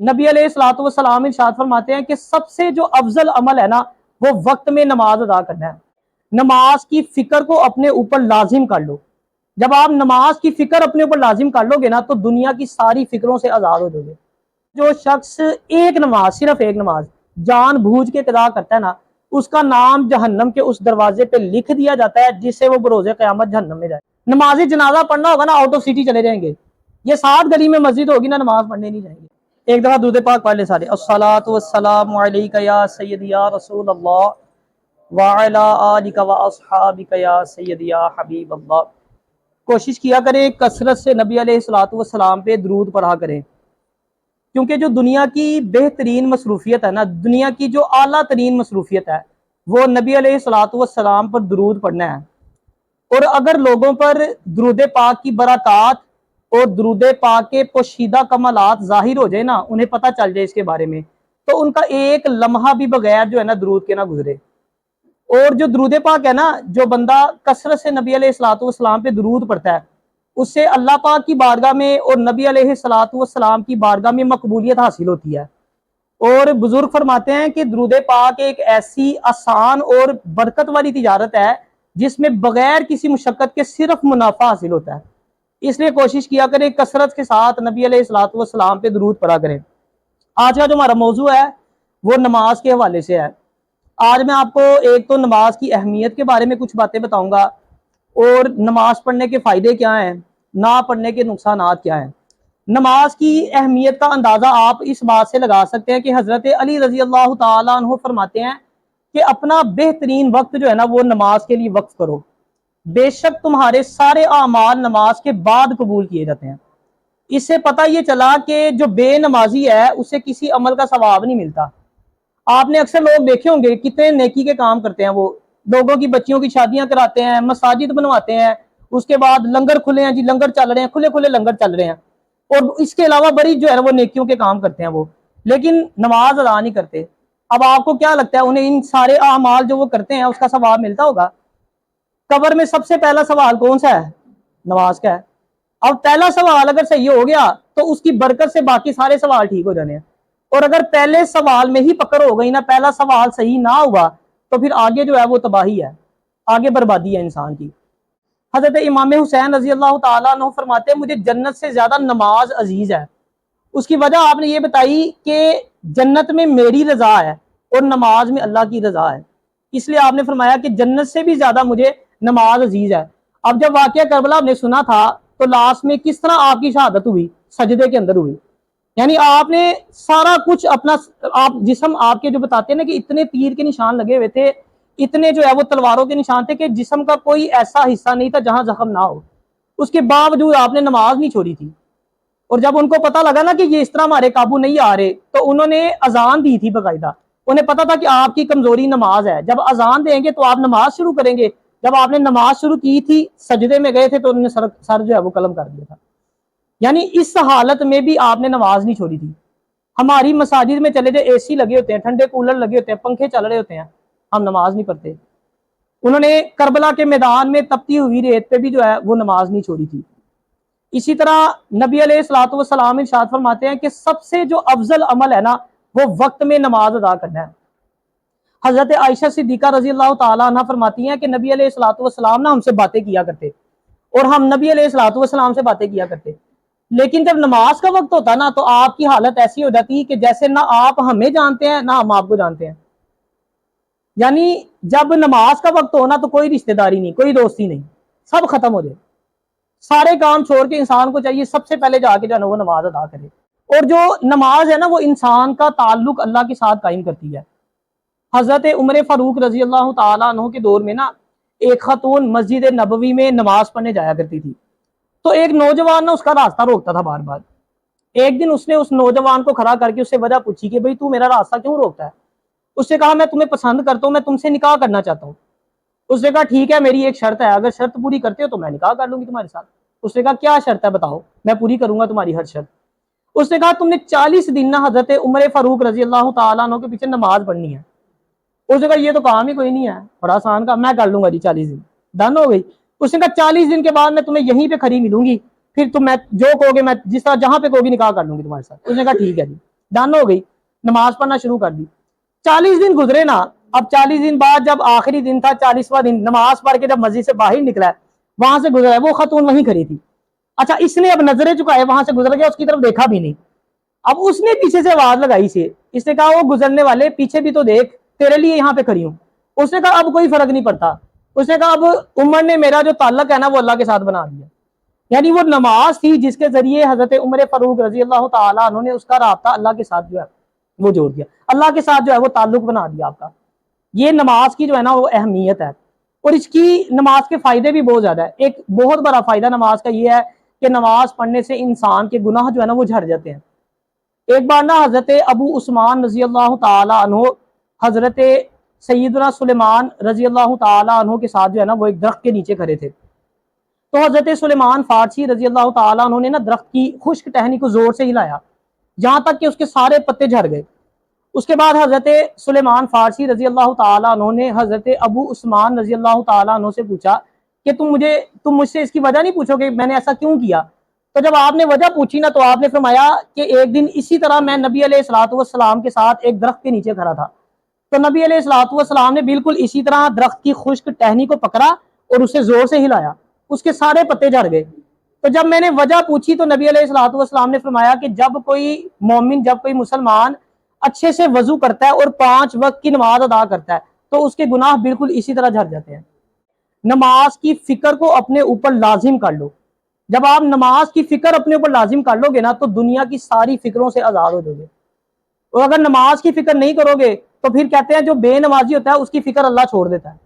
नबी अलैहिस्सलातु वस्सलाम इरशाद फरमाते हैं कि सबसे जो अफजल अमल है ना, वो वक्त में नमाज अदा करना है। नमाज की फिक्र को अपने ऊपर लाजिम कर लो। जब आप नमाज की फिक्र अपने ऊपर लाजिम कर लोगे ना, तो दुनिया की सारी फिक्रों से आज़ाद हो जाओगे। जो शख्स एक नमाज, सिर्फ एक नमाज जान बूझ के कदा करता है ना, उसका नाम जहन्नम के उस दरवाजे पे लिख दिया जाता है जिससे वो बरोज़े क़यामत जहन्नम में जाए। नमाज जनाजा पढ़ना होगा ना, आउट ऑफ सिटी चले जाएंगे। ये 7 गली में मस्जिद होगी ना, नमाज पढ़ने नहीं जाएंगे। एक दफा दूध पाक पढ़ ले सारे। अस्सलातु वस्सलामु अलैका या सय्यदी या रसूल अल्लाह व अला आलिका व अस्हाबिका या सय्यदी या हबीब अल्लाह। कोशिश किया करें कसरत से नबी अलैहिस्सलातु वस्सलाम पे दरूद पढ़ा करें, क्योंकि जो दुनिया की बेहतरीन मसरूफियत है ना, दुनिया की जो आला तरीन मसरूफियत है, वो नबी अलैहिस्सलातु वस्सलाम पर दरूद पढ़ना है। और अगर लोगों पर दरूद पाक की बरक़ात और दरूद पाक के पोशीदा कमालात जाहिर हो जाए ना, उन्हें पता चल जाए इसके बारे में, तो उनका एक लम्हा भी बगैर जो है ना दरूद के ना गुजरे। और जो दरूद पाक है ना, जो बंदा कसरत से नबी अलैहिस्सलातु वस्सलाम पे दरूद पढ़ता है, उससे अल्लाह पाक की बारगाह में और नबी अलैहिस्सलातु वस्सलाम की बारगाह में मकबूलियत हासिल होती है। और बुजुर्ग फरमाते हैं कि दरूद पाक एक ऐसी आसान और बरकत वाली तिजारत है जिसमें बगैर किसी मुशक्कत के सिर्फ मुनाफा हासिल होता है। इसलिए कोशिश किया करें कसरत के साथ नबी अलैहिस्सलातु वस्सलाम पे दरूद पढ़ा करें। आज का जो हमारा मौजू है वो नमाज के हवाले से है। आज मैं आपको एक तो नमाज की अहमियत के बारे में कुछ बातें बताऊंगा, और नमाज पढ़ने के फ़ायदे क्या हैं, ना पढ़ने के नुकसानात क्या हैं। नमाज की अहमियत का अंदाज़ा आप इस बात से लगा सकते हैं कि हज़रत अली रज़ी अल्लाह ताला अन्हु फरमाते हैं कि अपना बेहतरीन वक्त जो है ना, वो नमाज के लिए वक्फ करो। बेशक तुम्हारे सारे आमाल नमाज के बाद कबूल किए जाते हैं। इससे पता ये चला कि जो बेनमाजी है उसे किसी अमल का सवाब नहीं मिलता। आपने अक्सर लोग देखे होंगे कितने नेकी के काम करते हैं, वो लोगों की बच्चियों की शादियां कराते हैं, मसाजिद बनवाते हैं, उसके बाद लंगर खुले हैं जी, लंगर चल रहे हैं, खुले खुले लंगर चल रहे हैं, और इसके अलावा बड़ी जो है वो नेकियों के काम करते हैं वो, लेकिन नमाज अदा नहीं करते। अब आपको क्या लगता है उन्हें इन सारे अमाल जो वो करते हैं उसका सवाब मिलता होगा? कब्र में सबसे पहला सवाल कौन सा है? नमाज का है। अब पहला सवाल अगर सही हो गया तो उसकी बरकत से बाकी सारे सवाल ठीक हो जाने हैं। और अगर पहले सवाल में ही पकड़ हो गई ना, पहला सवाल सही ना हुआ, तो फिर आगे जो है वो तबाही है, आगे बर्बादी है इंसान की। हजरत इमाम हुसैन रजी अल्लाह ताला अन्हु फरमाते हैं, मुझे जन्नत से ज्यादा नमाज अजीज है। उसकी वजह आपने ये बताई कि जन्नत में मेरी रजा है और नमाज में अल्लाह की रजा है, इसलिए आपने फरमाया कि जन्नत से भी ज्यादा मुझे नमाज अजीज है। अब जब वाकया करबला आपने सुना था, तो लास्ट में किस तरह आपकी शहादत हुई? सजदे के अंदर हुई। यानी आपने सारा कुछ अपना, आप जिस्म आपके जो बताते हैं ना कि इतने तीर के निशान लगे हुए थे, इतने जो है वो तलवारों के निशान थे कि जिस्म का कोई ऐसा हिस्सा नहीं था जहां जख्म ना हो। उसके बावजूद आपने नमाज नहीं छोड़ी थी। और जब उनको पता लगा ना कि ये इस तरह हमारे काबू नहीं आ रहे, तो उन्होंने अजान दी थी बाकायदा। उन्हें पता था कि आपकी कमजोरी नमाज है, जब अजान देंगे तो आप नमाज शुरू करेंगे। जब आपने नमाज शुरू की थी, सजदे में गए थे, तो उन्होंने सर जो है वो कलम कर दिया था। यानी इस हालत में भी आपने नमाज नहीं छोड़ी थी। हमारी मसाजिद में चले जाए, एसी लगे होते हैं, ठंडे कूलर लगे होते हैं, पंखे चल रहे होते हैं, हम नमाज नहीं पढ़ते। उन्होंने करबला के मैदान में तपती हुई रेत पे भी जो है वो नमाज नहीं छोड़ी थी। इसी तरह नबी अलैहिस्सलातु वस्सलाम इरशाद फरमाते हैं कि सबसे जो अफजल अमल है ना, वो वक्त में नमाज अदा करना है। हजरत आयशा सिद्दीका रजी अल्लाह ताला अन्हा फरमाती हैं कि नबी अलैहिस्सलातु वस्सलाम ना हमसे बातें किया करते, और हम नबी अलैहिस्सलातु वस्सलाम से बातें किया करते, लेकिन जब नमाज का वक्त होता ना, तो आपकी हालत ऐसी हो जाती है कि जैसे ना आप हमें जानते हैं ना हम आपको जानते हैं। यानी जब नमाज का वक्त हो ना, तो कोई रिश्तेदारी नहीं, कोई दोस्ती नहीं, सब खत्म हो जाए। सारे काम छोड़ के इंसान को चाहिए सबसे पहले जाके जो है वो नमाज अदा करे। और जो नमाज है ना, वो इंसान का ताल्लुक अल्लाह के साथ कायम करती है। हजरत उमर फारूक रजी अल्लाह ताला अन्हु के दौर में ना, एक खातून मस्जिद नबवी में नमाज पढ़ने जाया करती थी। तो एक नौजवान ना उसका रास्ता रोकता था बार बार। एक दिन उसने उस नौजवान को खड़ा करके उससे वजह पूछी कि भाई तू मेरा रास्ता क्यों रोकता है? उसने कहा मैं तुम्हें पसंद करता हूँ, मैं तुमसे निकाह करना चाहता हूँ। उसने कहा ठीक है, मेरी एक शर्त है, अगर शर्त पूरी करते हो तो मैं निकाह कर लूंगी तुम्हारे साथ। उसने कहा क्या शर्त है बताओ, मैं पूरी करूंगा तुम्हारी हर शर्त। उसने कहा तुमने 40 दिन ना हजरत उमर फारूक रजी अल्लाह ताला अन्हु के पीछे नमाज पढ़नी है। उसने कहा ये तो काम ही कोई नहीं है, बड़ा आसान का, मैं कर लूंगा जी 40 दिन। डन हो गई। उसने कहा 40 दिन के बाद मैं तुम्हें यहीं पे खड़ी मिलूंगी, फिर तुम मैं जो कहोगे, मैं जिस तरह जहां पे कहोगी निकाह कर लूंगी तुम्हारे साथ। उसने कहा ठीक है जी। डन हो गई, नमाज पढ़ना शुरू कर दी। 40 दिन गुजरे ना, अब 40 दिन बाद जब आखिरी दिन था, 40वां दिन, नमाज पढ़ के जब मस्जिद से बाहर निकला है, वहां से गुजरा है, वो खतून वहीं खड़ी थी। अच्छा, इसने अब नजरें झुकाए, वहां से गुजर गया, उसकी तरफ देखा भी नहीं। अब उसने पीछे से आवाज लगाई से, इसने कहा वो गुजरने वाले पीछे भी तो देख, तेरे लिए यहाँ पे खड़ी हूँ। उसने कहा अब कोई फर्क नहीं पड़ता। उसने कहा अब उमर ने मेरा जो ताल्लुक है ना वो अल्लाह के साथ बना दिया। यानी वो नमाज थी जिसके जरिए हजरत उमर फारूक रजी अल्लाह ताला अन्हु ने उसका राब्ता अल्लाह के साथ जो है वो जोड़ दिया, अल्लाह के साथ जो है वो ताल्लुक बना दिया आपका। ये नमाज की जो है ना वो अहमियत है, और इसकी नमाज के फायदे भी बहुत ज्यादा है। एक बहुत बड़ा फायदा नमाज का ये है कि नमाज पढ़ने से इंसान के गुनाह जो है ना वो झड़ जाते हैं। एक बार ना हजरत अबू उस्मान रजी अल्लाह ताला अन्हु हजरत सैयदना सुलेमान रजी अल्लाह ताला अन्हु के साथ जो है ना वो एक दरख्त के नीचे खड़े थे। तो हजरत सुलेमान फारसी रजी अल्लाह ताला अन्हु ने ना दरख्त की खुश्क टहनी को जोर से हिलाया, जहां तक कि उसके सारे पत्ते झड़ गए। उसके बाद हजरत सुलेमान फारसी रजी अल्लाह ताला अन्हु ने हजरत अबू उस्मान रजी अल्लाह ताला अन्हु से पूछा कि तुम मुझसे इसकी वजह नहीं पूछोगे मैंने ऐसा क्यों किया। तो जब आपने वजह पूछी ना तो आपने फरमाया कि एक दिन इसी तरह मैं नबी अलैहिस्सलातु वस्सलाम के साथ एक दरख्त के नीचे खड़ा था, तो नबी अलैहिस्सलातु वस्सलाम ने बिल्कुल इसी तरह दरख्त की खुश्क टहनी को पकड़ा और उसे जोर से हिलाया, उसके सारे पत्ते झड़ गए। तो जब मैंने वजह पूछी तो नबी अलैहिस्सलातु वस्सलाम ने फरमाया कि जब कोई मोमिन, जब कोई मुसलमान अच्छे से वजू करता है और 5 वक्त की नमाज अदा करता है तो उसके गुनाह बिल्कुल इसी तरह झड़ जाते हैं। नमाज की फिक्र को अपने ऊपर लाजिम कर लो। जब आप नमाज की फिक्र अपने ऊपर लाजिम कर लोगे ना तो दुनिया की सारी फिक्रों से आजाद हो जाओगे। और अगर नमाज की फिक्र नहीं करोगे तो फिर कहते हैं जो बेनमाजी होता है उसकी फिक्र अल्लाह छोड़ देता है,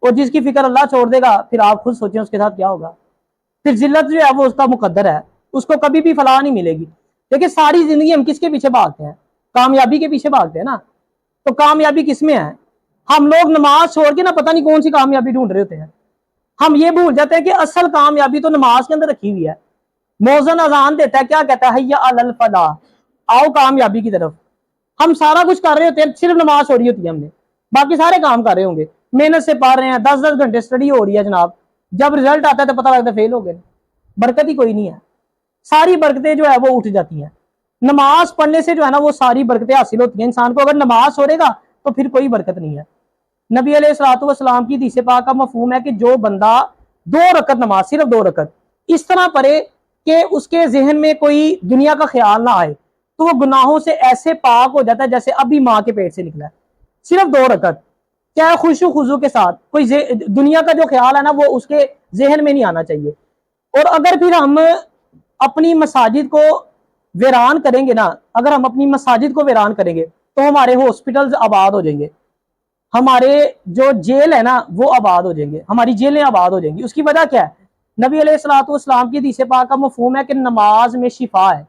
और जिसकी फिक्र अल्लाह छोड़ देगा फिर आप खुद सोचें उसके साथ क्या होगा। फिर जिल्लत जो है वो उसका मुकद्दर है, उसको कभी भी फलाह नहीं मिलेगी। देखिए सारी जिंदगी हम किसके पीछे भागते हैं? कामयाबी के पीछे भागते हैं ना। तो कामयाबी किसमें है? हम लोग नमाज छोड़ के ना पता नहीं कौन सी कामयाबी ढूंढ रहे होते हैं। हम ये भूल जाते हैं कि असल कामयाबी तो नमाज के अंदर रखी हुई है। मौजन अजान देता है, क्या कहता है? हैया अलल फलाह, आओ कामयाबी की तरफ। हम सारा कुछ कर रहे होते हैं, सिर्फ नमाज छोड़ी होती है हमने, बाकी सारे काम कर रहे होंगे, मेहनत से पढ़ रहे हैं, 10-10 घंटे स्टडी हो रही है जनाब, जब रिजल्ट आता है तो पता लगता है फेल हो गए, बरकत ही कोई नहीं है। सारी बरकतें जो है वो उठ जाती हैं। नमाज पढ़ने से जो है ना वो सारी बरकतें हासिल होती हैं इंसान को। अगर नमाज छोड़ेगा तो फिर कोई बरकत नहीं है। नबी अलैहिस्सलातु वस्सलाम की हदीस पाक का मफहूम है कि जो बंदा 2 रकत नमाज, सिर्फ 2 रकत इस तरह पढ़े कि उसके जहन में कोई दुनिया का ख्याल ना आए, तो वो गुनाहों से ऐसे पाक हो जाता है जैसे अभी माँ के पेट से निकला है। सिर्फ 2 रकत, क्या खुशू खुजू के साथ, कोई दुनिया का जो ख्याल है ना वो उसके जहन में नहीं आना चाहिए। और अगर फिर हम अपनी मसाजिद को वीरान करेंगे ना, अगर हम अपनी मसाजिद को वीरान करेंगे तो हमारे हॉस्पिटल्स आबाद हो जाएंगे, हमारे जो जेल है ना वो आबाद हो जाएंगे, हमारी जेलें आबाद हो जाएंगी। उसकी वजह क्या है? नबी अलैहिस्सलातु वस्सलाम की हदीस पाक का मफहूम है कि नमाज में शिफा है।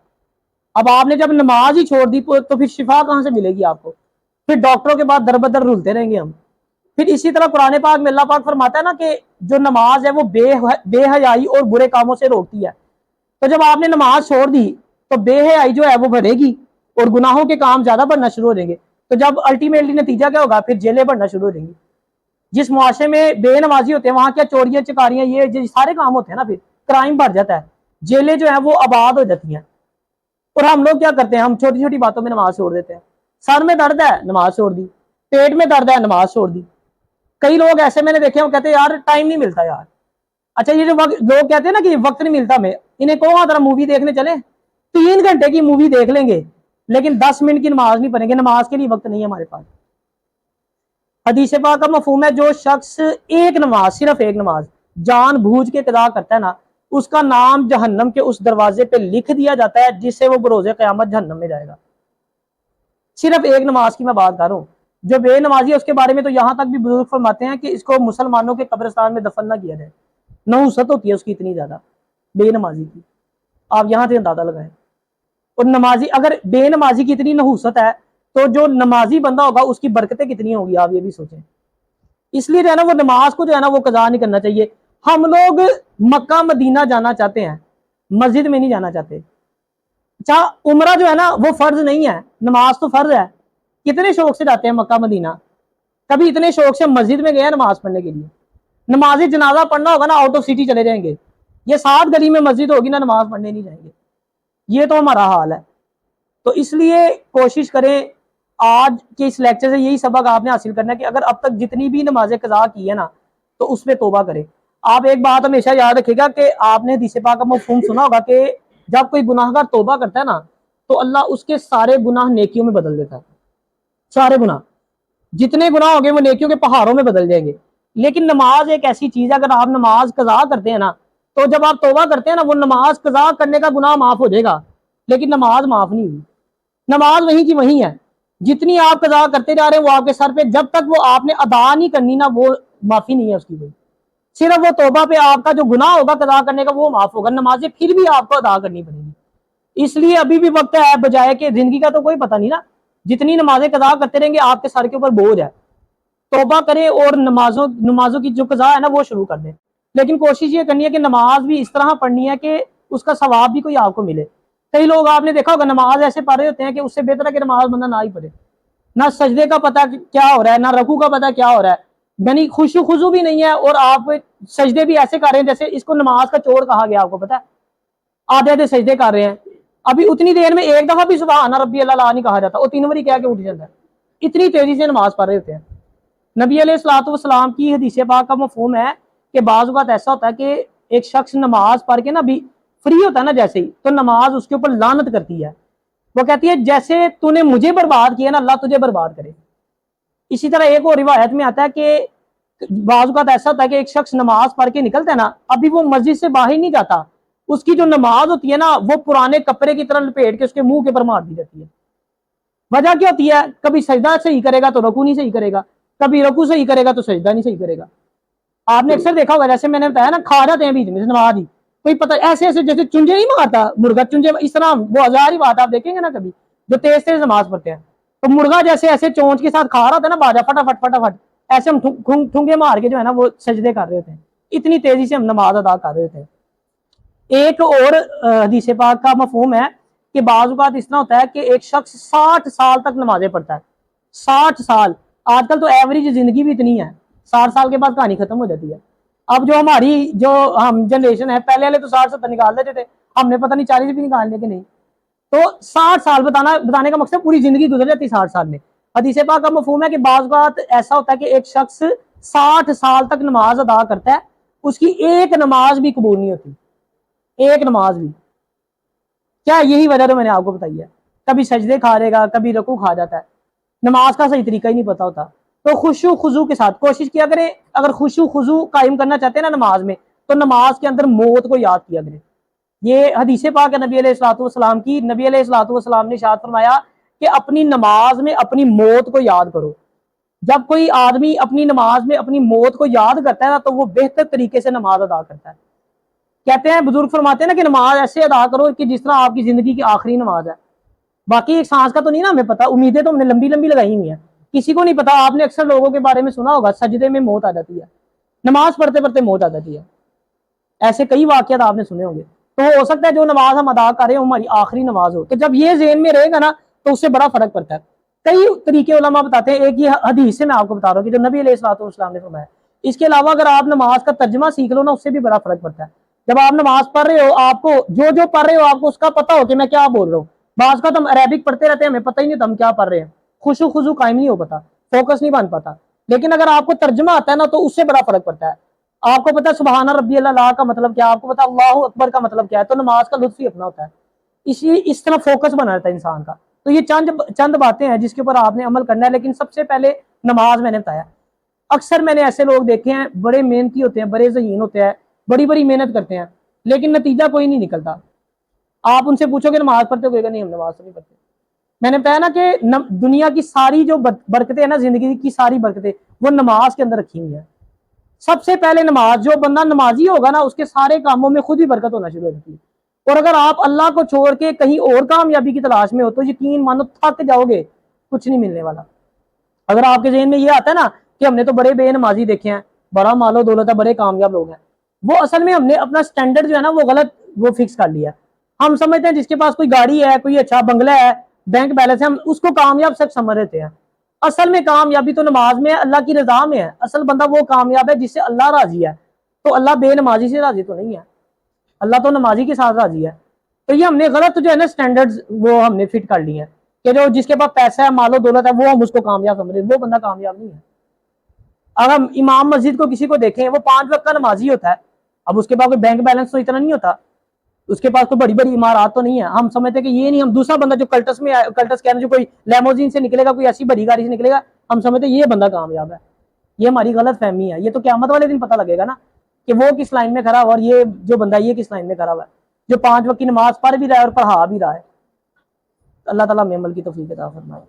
अब आपने जब नमाज ही छोड़ दी तो फिर शिफा कहां से मिलेगी आपको? फिर डॉक्टरों के बाद दर बदर रुलते रहेंगे हम। फिर इसी तरह कुरान पाक में अल्लाह पाक फरमाता है ना कि जो नमाज है वो बेहयाई और बुरे कामों से रोकती है। तो जब आपने नमाज छोड़ दी तो बेहयाई जो है वो बढ़ेगी और गुनाहों के काम ज्यादा बढ़ना शुरू हो जाएंगे। तो जब अल्टीमेटली नतीजा क्या होगा? फिर जेलें बढ़ना शुरू हो जाएंगी। जिस मुआशरे में बेनमाजी होते हैं वहां क्या चोरियां चकारियां ये सारे काम होते हैं ना, फिर क्राइम बढ़ जाता है, जेलें जो है वो आबाद हो जाती हैं। और हम लोग क्या करते हैं? हम छोटी छोटी बातों में नमाज छोड़ देते हैं। सर में दर्द है, नमाज छोड़ दी। पेट में दर्द है, नमाज छोड़ दी। कई लोग ऐसे मैंने देखे, वो कहते हैं यार टाइम नहीं मिलता यार। अच्छा, ये जो लोग कहते हैं ना कि वक्त नहीं मिलता, मैं इन्हें कहो जरा मूवी देखने चले, 3 घंटे की मूवी देख लेंगे लेकिन 10 मिनट की नमाज नहीं पढ़ेंगे। नमाज के लिए वक्त नहीं है हमारे पास। हदीस पाक का मफहूम है जो शख्स एक नमाज, सिर्फ एक नमाज जानबूझ के कदा करता है ना, उसका नाम जहन्नम के उस दरवाजे पे लिख दिया जाता है जिससे वो बरोज़े क़यामत जहन्नम में जाएगा। सिर्फ एक नमाज की मैं बात कर रहा हूँ। जो बेनमाजी है उसके बारे में तो यहाँ तक भी बुजुर्ग फरमाते हैं कि इसको मुसलमानों के कब्रिस्तान में दफन ना किया जाए, नहुसत होती है उसकी इतनी ज्यादा बेनमाजी की, आप यहाँ से अंदाजा लगाएं। और नमाजी, अगर बेनमाजी की इतनी नहुसत है तो जो नमाजी बंदा होगा उसकी बरकतें कितनी होगी, आप ये भी सोचें। इसलिए जो है ना वो नमाज को जो है ना वो कज़ा नहीं करना चाहिए। हम लोग मक्का मदीना जाना चाहते हैं, मस्जिद में नहीं जाना चाहते। अच्छा, उम्रा जो है ना वो फर्ज नहीं है, नमाज तो फर्ज है। कितने शौक से जाते हैं मक्का मदीना, कभी इतने शौक से मस्जिद में गए हैं नमाज पढ़ने के लिए? नमाजी जनाजा पढ़ना होगा ना आउट ऑफ सिटी चले जाएंगे, ये 7 गली में मस्जिद होगी ना नमाज पढ़ने नहीं जाएंगे। ये तो हमारा हाल है। تو اس لیے کوشش کریں، آج کے اس لیکچر سے یہی سبق آپ نے حاصل کرنا ہے کہ اگر اب تک جتنی بھی نمازیں قضا کی ہے نا تو اس پہ توبہ کریں۔ آپ ایک بات ہمیشہ یاد رکھے گا کہ آپ نے حدیث پاک کا مفہوم سنا ہوگا کہ جب کوئی گناہ گار توبہ کرتا ہے نا تو اللہ اس کے سارے گناہ نیکیوں میں بدل دیتا ہے، سارے گناہ، جتنے گناہ ہوں گے وہ نیکیوں کے پہاڑوں میں بدل جائیں گے۔ لیکن نماز ایک ایسی چیز ہے، اگر آپ نماز قضا کرتے ہیں نا تو جب آپ توبہ کرتے ہیں نا وہ نماز قضا کرنے کا گناہ معاف ہو جائے گا لیکن نماز معاف نہیں ہوئی، نماز وہیں کی وہیں ہے، جتنی آپ قضا کرتے جا رہے ہیں وہ آپ کے سر پہ، جب تک وہ آپ نے ادا نہیں کرنی نا وہ معافی نہیں ہے اس کی کوئی، صرف وہ توبہ پہ آپ کا جو گناہ ہوگا قضا کرنے کا وہ معاف ہوگا، نمازیں پھر بھی آپ کو ادا کرنی پڑیں گی۔ اس لیے ابھی بھی وقت ہے، بجائے کہ زندگی کا تو کوئی پتہ نہیں نا، جتنی نمازیں قضا کرتے رہیں گے آپ کے سر کے اوپر بوجھ ہے، توبہ کریں اور نمازوں کی جو قضا ہے نا وہ شروع کر دیں۔ لیکن کوشش یہ کرنی ہے کہ نماز بھی اس طرح پڑھنی ہے کہ اس کا ثواب بھی کوئی آپ کو ملے۔ کئی لوگ آپ نے دیکھا ہوگا نماز ایسے پڑھ رہے ہوتے ہیں کہ اس سے بہتر ہے کہ نماز بندہ نہ ہی پڑھے، نہ سجدے کا پتہ کیا ہو رہا ہے، نہ رکوع کا پتہ کیا ہو رہا ہے، یعنی خشوع خضوع بھی نہیں ہے، اور آپ سجدے بھی ایسے کر رہے ہیں جیسے اس کو نماز کا چور کہا گیا، آپ کو پتہ ہے، آدھے آدھے سجدے کر رہے ہیں، ابھی اتنی دیر میں ایک دفعہ بھی سبحان ربی اللہ نہیں کہا جاتا، اور 3 باری کہہ کے اٹھ جاتا ہے، اتنی تیزی سے نماز پڑھ رہے ہوتے ہیں۔ نبی علیہ الصلوۃ والسلام کی حدیث پاک کا مفہوم ہے کہ بعض اوقات ایسا ہوتا ہے کہ ایک شخص نماز پڑھ کے نا بھی فری ہوتا ہے نا جیسے ہی، تو نماز اس کے اوپر لعنت کرتی ہے، وہ کہتی ہے جیسے تو نے مجھے برباد کیا نا اللہ تجھے برباد کرے۔ اسی طرح ایک اور روایت میں آتا ہے کہ بعض اوقات ایسا ہوتا ہے کہ ایک شخص نماز پڑھ کے نکلتا ہے نا، ابھی وہ مسجد سے باہر نہیں جاتا، اس کی جو نماز ہوتی ہے نا وہ پرانے کپڑے کی طرح لپیٹ کے اس کے منہ کے اوپر مار دی جاتی ہے۔ وجہ کیا ہوتی ہے؟ کبھی سجدہ صحیح کرے گا تو رکوع نہیں صحیح کرے گا، کبھی رکوع صحیح کرے گا تو سجدہ نہیں صحیح کرے گا۔ آپ نے اکثر دیکھا ہوگا، جیسے میں نے بتایا نا، کھا جاتے ہیں بیچ میں سے نماز ہی، کوئی پتہ ایسے ایسے جیسے چنجے نہیں مارتا مرغا، چنجے اس طرح، وہ ہزار ہی بات آپ دیکھیں گے نا کبھی جو تیز تیز نماز پڑھتے ہیں، تو مرغا جیسے ایسے چونچ کے ساتھ کھا رہا ہوتا ہے نا باجا، فٹافٹ فٹافٹ ایسے ہم ٹھونگے مار کے جو ہے نا وہ سجدے کر رہے ہوتے ہیں، اتنی تیزی سے ہم نماز ادا کر رہے ہوتے ہیں۔ ایک اور حدیث پاک کا مفہوم ہے کہ بعض اوقات اس طرح ہوتا ہے کہ ایک شخص 60 سال تک نمازیں پڑھتا ہے، 60 سال، آج کل تو ایوریج زندگی بھی اتنی ہے، 60 سال کے بعد کہانی ختم ہو جاتی ہے۔ اب جو ہماری ہم جنریشن ہے، پہلے والے تو 60-70 نکال دیتے تھے، ہم نے پتہ نہیں 40 بھی نکالنے کے نہیں، تو 60 سال بتانے کا مقصد پوری زندگی گزر جاتی 60 سال میں۔ حدیث پاک کا مفہوم ہے کہ بعض اوقات ایسا ہوتا ہے کہ ایک شخص 60 سال تک نماز ادا کرتا ہے، اس کی ایک نماز بھی قبول نہیں ہوتی، ایک نماز بھی۔ کیا یہی وجہ تو میں نے آپ کو بتائی ہے، کبھی سجدے کھا لے گا، کبھی رکوع کھا جاتا ہے، نماز کا صحیح طریقہ ہی نہیں پتا ہوتا۔ تو خشوع خضوع کے ساتھ کوشش کیا کریں، اگر خشوع خضوع قائم کرنا چاہتے ہیں نا نماز میں، تو نماز کے اندر موت کو یاد کیا کریں۔ یہ حدیث پاک ہے نبی علیہ الصلوۃ والسلام کی، نبی علیہ الصلوۃ والسلام نے ارشاد فرمایا کہ اپنی نماز میں اپنی موت کو یاد کرو۔ جب کوئی آدمی اپنی نماز میں اپنی موت کو یاد کرتا ہے نا تو وہ بہتر طریقے سے نماز ادا کرتا ہے۔ کہتے ہیں بزرگ فرماتے ہیں نا کہ نماز ایسے ادا کرو کہ جس طرح آپ کی زندگی کی آخری نماز ہے۔ باقی ایک سانس کا تو نہیں نا ہمیں پتا، امیدیں تو ہم نے لمبی لمبی لگائی ہوئی ہیں، کسی کو نہیں پتا۔ آپ نے اکثر لوگوں کے بارے میں سنا ہوگا سجدے میں موت آ جاتی ہے، نماز پڑھتے پڑھتے موت آ جاتی ہے، ایسے کئی واقعات آپ نے سنے ہوں گے۔ تو ہو سکتا ہے جو نماز ہم ادا کریں ہماری آخری نماز ہو، تو جب یہ ذہن میں رہے گا نا تو اس سے بڑا فرق پڑتا ہے۔ کئی طریقے علماء بتاتے ہیں، ایک یہ حدیث سے میں آپ کو بتا رہا ہوں کہ جو نبی علیہ الصلوۃ والسلام نے فرمایا۔ اس کے علاوہ اگر آپ نماز کا ترجمہ سیکھ لو نا اس سے بھی بڑا فرق پڑتا ہے۔ جب آپ نماز پڑھ رہے ہو، آپ کو جو پڑھ رہے ہو آپ کو اس کا پتہ ہو کہ میں کیا بول رہا ہوں۔ بعض کا تو ہم عربک پڑھتے رہتے ہیں، ہمیں پتہ ہی نہیں ہوتا ہم کیا پڑھ رہے ہیں، خشوع خضوع قائم نہیں ہو پاتا، فوکس نہیں بن پاتا۔ لیکن اگر آپ کو ترجمہ آتا ہے نا تو اس سے بڑا فرق پڑتا ہے۔ آپ کو پتا سبحان ربی اللہ کا مطلب کیا، آپ کو پتا اللہ اکبر کا مطلب کیا ہے، تو نماز کا لطف ہی اپنا ہوتا ہے، اس طرح فوکس بنا رہتا ہے انسان کا۔ تو یہ چند باتیں ہیں جس کے اوپر آپ نے عمل کرنا ہے، لیکن سب سے پہلے نماز میں نے بتایا۔ اکثر میں نے ایسے لوگ دیکھے ہیں، بڑے محنتی ہوتے ہیں، بڑے ذہین ہوتے ہیں، بڑی بڑی محنت کرتے ہیں، لیکن نتیجہ کوئی نہیں نکلتا۔ آپ ان سے پوچھو کہ نماز پڑھتے ہوئے گا، نہیں ہم نماز تو نہیں پڑھتے۔ میں نے بتایا نا کہ دنیا کی ساری جو برکتیں ہیں نا، زندگی کی ساری برکتیں وہ نماز کے اندر رکھی ہوئی ہیں۔ سب سے پہلے نماز، جو بندہ نمازی ہوگا نا اس کے سارے کاموں میں خود ہی برکت ہونا شروع ہو جاتی ہے۔ اور اگر آپ اللہ کو چھوڑ کے کہیں اور کامیابی کی تلاش میں ہو تو یقین مانو تھک جاؤ گے، کچھ نہیں ملنے والا۔ اگر آپ کے ذہن میں یہ آتا ہے نا کہ ہم نے تو بڑے بے نمازی دیکھے ہیں، بڑا مال و دولت ہے، بڑے کامیاب لوگ ہیں، وہ اصل میں ہم نے اپنا سٹینڈرڈ جو ہے نا وہ غلط وہ فکس کر لیا۔ ہم سمجھتے ہیں جس کے پاس کوئی گاڑی ہے، کوئی اچھا بنگلہ ہے، بینک بیلنس ہے، ہم اس کو کامیاب شخص سمجھ رہتے ہیں۔ اصل میں کامیابی تو نماز میں ہے، اللہ کی رضا میں ہے۔ اصل بندہ وہ کامیاب ہے جس سے اللہ راضی ہے، تو اللہ بے نمازی سے راضی تو نہیں ہے، اللہ تو نمازی کے ساتھ راضی ہے۔ تو یہ ہم نے غلط جو ہے نا اسٹینڈرڈ وہ ہم نے فٹ کر لی ہیں کہ جو جس کے پاس پیسہ ہے مال و دولت ہے وہ ہم اس کو کامیاب سمجھ رہے، وہ بندہ کامیاب نہیں ہے۔ اگر ہم امام مسجد کو کسی کو دیکھیں وہ 5 وقت کا نمازی ہوتا ہے، اب اس کے پاس کوئی بینک بیلنس تو اتنا نہیں ہوتا، اس کے پاس کوئی بڑی بڑی عمارات تو نہیں ہے، ہم سمجھتے کہ یہ نہیں، ہم دوسرا بندہ جو کلٹس میں کلٹس کہہ رہے جو کوئی لیموزین سے نکلے گا، کوئی ایسی بڑی گاڑی سے نکلے گا، ہم سمجھتے یہ بندہ کامیاب ہے۔ یہ ہماری غلط فہمی ہے، یہ تو قیامت والے دن پتہ لگے گا نا کہ وہ کس لائن میں کھڑا ہوا اور یہ جو بندہ یہ کس لائن میں کھڑا ہوا ہے جو 5 وقت کی نماز پڑھ بھی رہا ہے اور پڑھا بھی رہا ہے۔ اللہ تعالیٰ ہمیں عمل کی توفیق عطا فرمائے۔